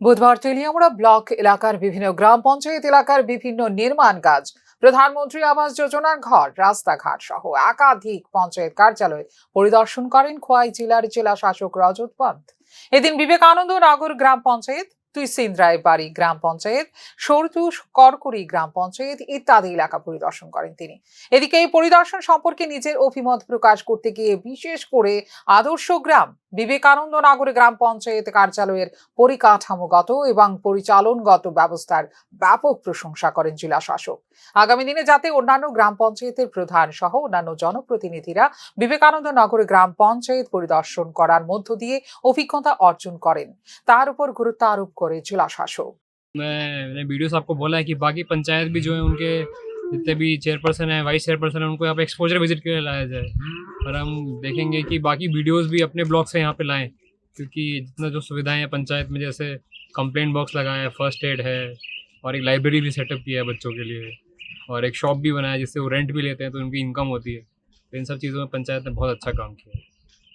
বুধবার তেলিয়ামুড়া ব্লক এলাকার বিভিন্ন গ্রাম পঞ্চায়েত এলাকার বিভিন্ন নির্মাণ কাজ, প্রধানমন্ত্রী আবাস যোজনার ঘর, রাস্তাঘাট সহ একাধিক পঞ্চায়েত কার্যালয় পরিদর্শন করেন খোয়াই জেলার জেলা শাসক রজত পন্ত। এদিন বিবেকানন্দ নগর গ্রাম পঞ্চায়েত, তুইসিন্দ্রাই বাড়ি গ্রাম পঞ্চায়েত, সরতু করকুড়ি গ্রাম পঞ্চায়েত ইত্যাদি এলাকা পরিদর্শন করেন তিনি। এদিকে এই পরিদর্শন সম্পর্কে নিজের অভিমত প্রকাশ করতে গিয়ে বিশেষ করে আদর্শ গ্রাম বিবেকানন্দ নগর গ্রাম পঞ্চায়েত কার্যালয়ের পরিকাঠামোগত এবং পরিচালনগত ব্যবস্থার ব্যাপক প্রশংসা করেন জেলা শাসক। আগামী দিনে যাতে অন্যান্য গ্রাম পঞ্চায়েতের প্রধান সহ অন্যান্য জনপ্রতিনিধিরা বিবেকানন্দ নগর গ্রাম পঞ্চায়েত পরিদর্শন করার মধ্য দিয়ে অভিজ্ঞতা অর্জন করেন, তার উপর গুরুত্ব আরোপ করে জেলা শাসক। मैंने वीडियोस आपको बोला है कि बाकी पंचायत भी जो है उनके जितने भी चेयरपर्सन है, वाइस चेयरपर्सन है, उनको यहाँ पे एक्सपोजर विजिट के लिए लाया जाए। और हम देखेंगे कि बाकी वीडियोस भी अपने ब्लॉक से यहाँ पे लाएं, क्योंकि जितना जो सुविधाएं हैं पंचायत में, जैसे कंप्लेंट बॉक्स लगाया है, फर्स्ट एड है, और एक लाइब्रेरी भी सेटअप किया है बच्चों के लिए, और एक शॉप भी बनाया है जिससे वो रेंट भी लेते हैं तो उनकी इनकम होती है। तो इन सब चीज़ों में पंचायत ने बहुत अच्छा काम किया है।